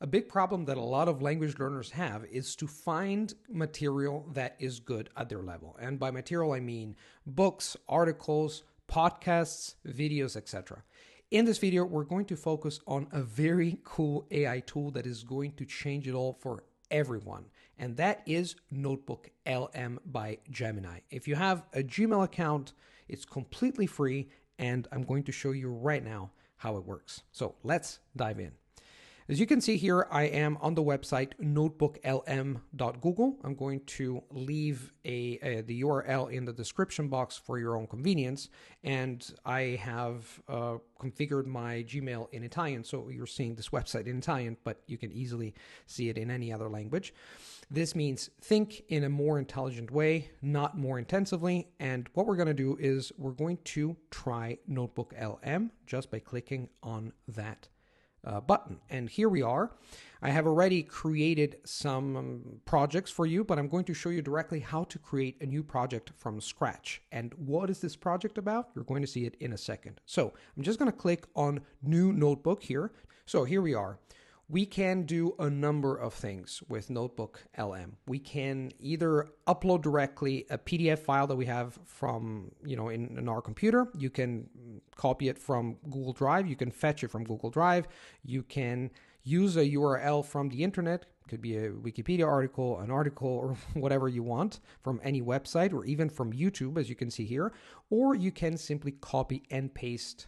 A big problem that a lot of language learners have is to find material that is good at their level. And by material, I mean books, articles, podcasts, videos, etc. In this video, we're going to focus on a very cool AI tool that is going to change it all for everyone. And that is NotebookLM by Gemini. If you have a Gmail account, it's completely free, and I'm going to show you right now how it works. So let's dive in. As you can see here, I am on the website notebooklm.google. I'm going to leave the URL in the description box for your own convenience. And I have configured my Gmail in Italian. So you're seeing this website in Italian, but you can easily see it in any other language. This means think in a more intelligent way, not more intensively. And what we're going to do is we're going to try NotebookLM just by clicking on that button. And here we are. I have already created some projects for you, but I'm going to show you directly how to create a new project from scratch. And what is this project about? You're going to see it in a second. So I'm just going to click on New Notebook here. So here we are. We can do a number of things with NotebookLM. We can either upload directly a PDF file that we have from, in our computer. You can copy it from Google Drive. You can fetch it from Google Drive. You can use a URL from the internet. It could be a Wikipedia article, an article, or whatever you want from any website, or even from YouTube, as you can see here. Or you can simply copy and paste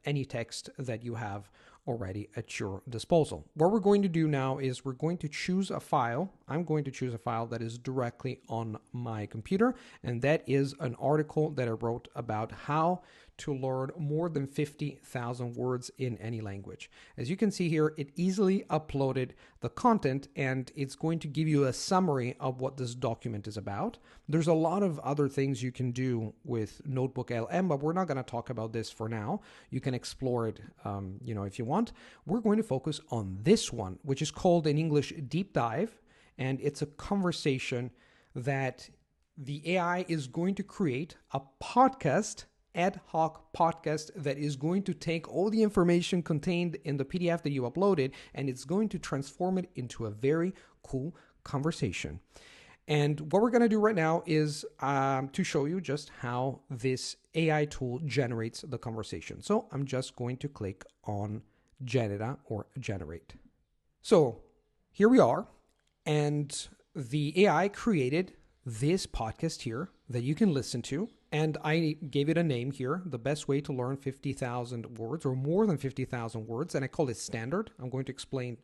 any text that you have already at your disposal. What we're going to do now is we're going to choose a file. I'm going to choose a file that is directly on my computer, and that is an article that I wrote about how to learn more than 50,000 words in any language. As you can see here, it easily uploaded the content, and it's going to give you a summary of what this document is about. There's a lot of other things you can do with NotebookLM, but we're not going to talk about this for now. You can explore it, if you want. We're going to focus on this one, which is called in English Deep Dive, and it's a conversation that the AI is going to create a podcast, ad hoc podcast, that is going to take all the information contained in the PDF that you uploaded, and it's going to transform it into a very cool conversation. And what we're going to do right now is to show you just how this AI tool generates the conversation. So I'm just going to click on generate. So here we are, and the AI created this podcast here that you can listen to. And I gave it a name here, the best way to learn 50,000 words or more than 50,000 words. And I call it standard. I'm going to explain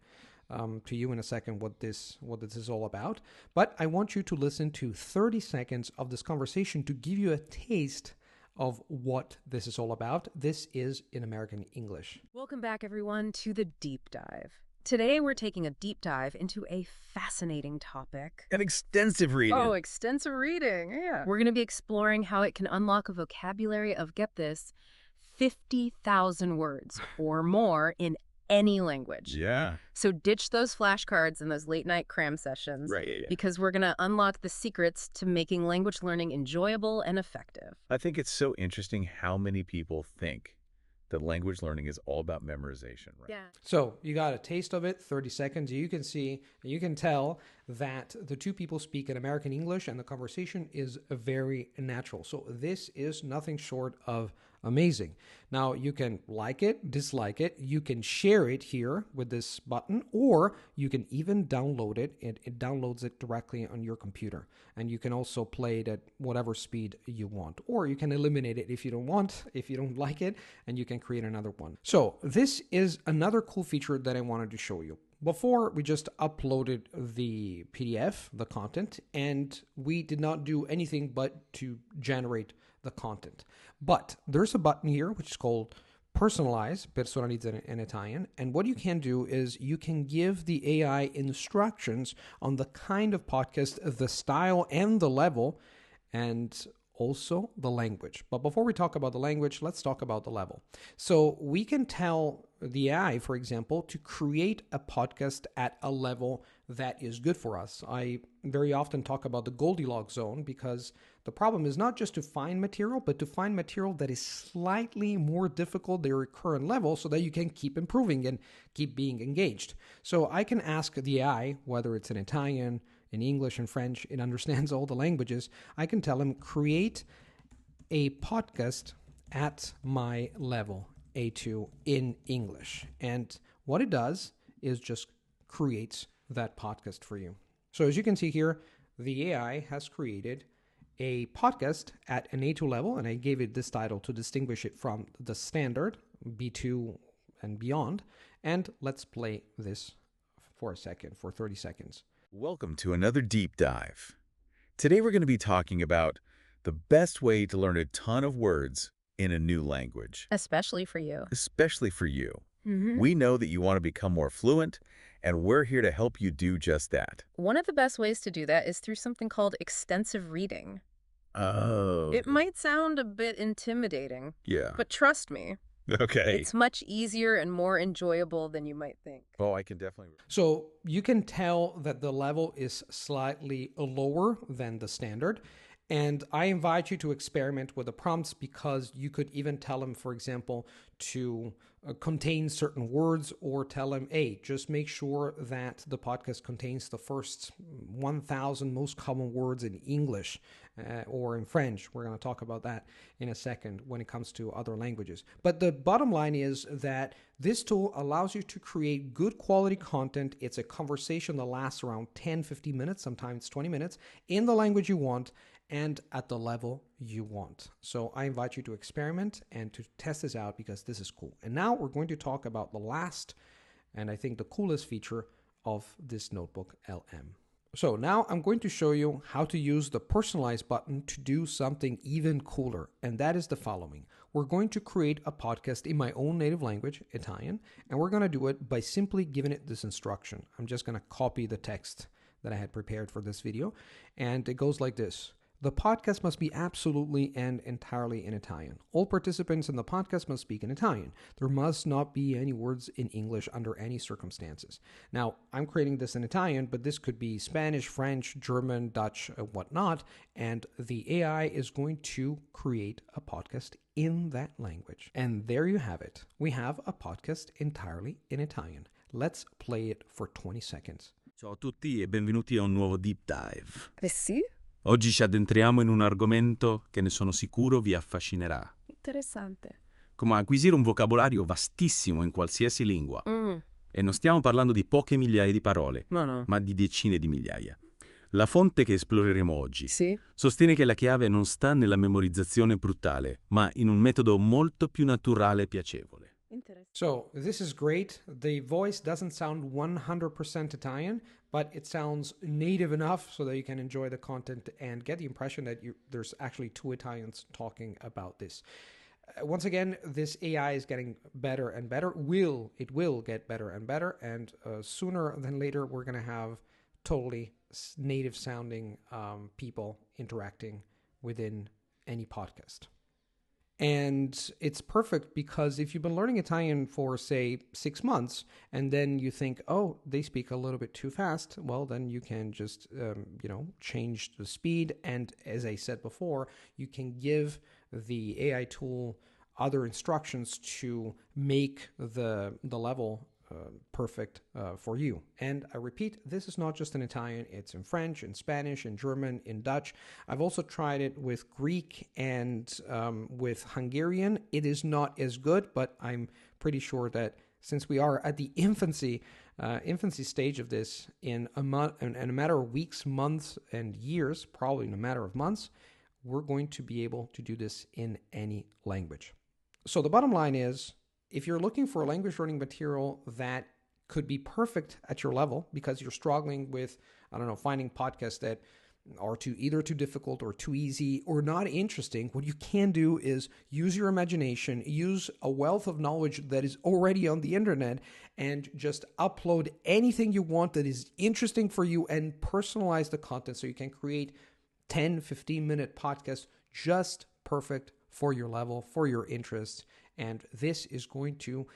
to you in a second what this is all about. But I want you to listen to 30 seconds of this conversation to give you a taste of what this is all about. This is in American English. Welcome back, everyone, to the Deep Dive. Today, we're taking a deep dive into a fascinating topic. An extensive reading. Oh, extensive reading, yeah. We're going to be exploring how it can unlock a vocabulary of, get this, 50,000 words or more in any language. Yeah. So ditch those flashcards and those late-night cram sessions. Right, yeah. Because we're going to unlock the secrets to making language learning enjoyable and effective. I think it's so interesting how many people think that language learning is all about memorization, right? Yeah. So you got a taste of it, 30 seconds. You can tell that the two people speak in American English and the conversation is very natural. So this is nothing short of amazing. Now you can like it, dislike it. You can share it here with this button, or you can even download it. It downloads it directly on your computer. And you can also play it at whatever speed you want, or you can eliminate it if you don't like it, and you can create another one. So this is another cool feature that I wanted to show you. Before, we just uploaded the PDF, the content, and we did not do anything but to generate the content. But there's a button here which is called personalize in Italian. And what you can do is you can give the AI instructions on the kind of podcast, the style and the level, and also the language. But before we talk about the language, let's talk about the level. So we can tell the AI, for example, to create a podcast at a level that is good for us. I very often talk about the Goldilocks zone because the problem is not just to find material, but to find material that is slightly more difficult than your current level so that you can keep improving and keep being engaged. So I can ask the AI, whether it's in Italian, in English and French, it understands all the languages. I can tell him, create a podcast at my level, A2, in English. And what it does is just creates that podcast for you. So as you can see here, the AI has created a podcast at an A2 level, and I gave it this title to distinguish it from the standard, B2 and beyond. And let's play this for a second, for 30 seconds. Welcome to another deep dive. Today we're going to be talking about the best way to learn a ton of words in a new language. Especially for you. Especially for you. We know that you want to become more fluent, and we're here to help you do just that. One of the best ways to do that is through something called extensive reading. Oh. It might sound a bit intimidating, Yeah. but trust me, Okay. it's much easier and more enjoyable than you might think. Oh, I can definitely. So you can tell that the level is slightly lower than the standard. And I invite you to experiment with the prompts because you could even tell them, for example, to contain certain words, or tell them, hey, just make sure that the podcast contains the first 1,000 most common words in English or in French. We're going to talk about that in a second when it comes to other languages. But the bottom line is that this tool allows you to create good quality content. It's a conversation that lasts around 10, 15 minutes, sometimes 20 minutes, in the language you want and at the level you want. So I invite you to experiment and to test this out because this is cool. And now we're going to talk about the last, and I think the coolest feature of this Notebook LM. So now I'm going to show you how to use the personalize button to do something even cooler. And that is the following. We're going to create a podcast in my own native language, Italian, and we're going to do it by simply giving it this instruction. I'm just going to copy the text that I had prepared for this video. And it goes like this. The podcast must be absolutely and entirely in Italian. All participants in the podcast must speak in Italian. There must not be any words in English under any circumstances. Now, I'm creating this in Italian, but this could be Spanish, French, German, Dutch, whatnot, and the AI is going to create a podcast in that language. And there you have it. We have a podcast entirely in Italian. Let's play it for 20 seconds. Ciao a tutti e benvenuti a un nuovo Deep Dive. Eh sì? Oggi ci addentriamo in un argomento che ne sono sicuro vi affascinerà. Interessante. Come acquisire un vocabolario vastissimo in qualsiasi lingua. E non stiamo parlando di poche migliaia di parole, No. ma di decine di migliaia. La fonte che esploreremo oggi Sì? sostiene che la chiave non sta nella memorizzazione brutale, ma in un metodo molto più naturale e piacevole. So this is great. The voice doesn't sound 100% Italian, but it sounds native enough so that you can enjoy the content and get the impression that there's actually two Italians talking about this. Once again, this AI is getting better and better. It will get better and better. And sooner than later, we're going to have totally native sounding people interacting within any podcast. And it's perfect because if you've been learning Italian for, say, 6 months, and then you think, oh, they speak a little bit too fast, well, then you can just, change the speed. And as I said before, you can give the AI tool other instructions to make the level perfect for you. And I repeat, this is not just in Italian, it's in French, in Spanish, in German, in Dutch. I've also tried it with Greek and with Hungarian. It is not as good, but I'm pretty sure that since we are at the infancy stage of this, in a matter of weeks, months, and years, probably in a matter of months, we're going to be able to do this in any language. So the bottom line is, if you're looking for a language learning material that could be perfect at your level because you're struggling with, finding podcasts that are either too difficult or too easy or not interesting, what you can do is use your imagination, use a wealth of knowledge that is already on the internet, and just upload anything you want that is interesting for you and personalize the content so you can create 10, 15-minute podcasts just perfect for your level, for your interest. And this is going to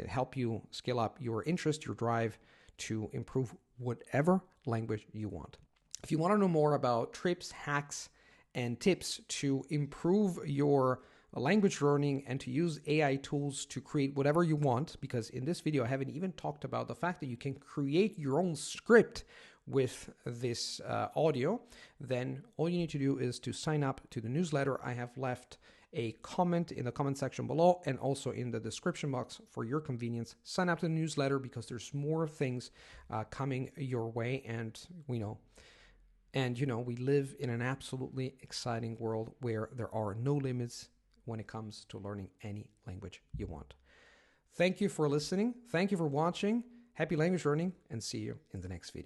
help you scale up your interest, your drive to improve whatever language you want. If you want to know more about tips, hacks, and tips to improve your language learning and to use AI tools to create whatever you want, because in this video I haven't even talked about the fact that you can create your own script with this audio, then all you need to do is to sign up to the newsletter. I have left a comment in the comment section below and also in the description box for your convenience. Sign up to the newsletter because there's more things coming your way, and we live in an absolutely exciting world where there are no limits when it comes to learning any language you want. Thank you for listening. Thank you for watching. Happy language learning, and see you in the next video.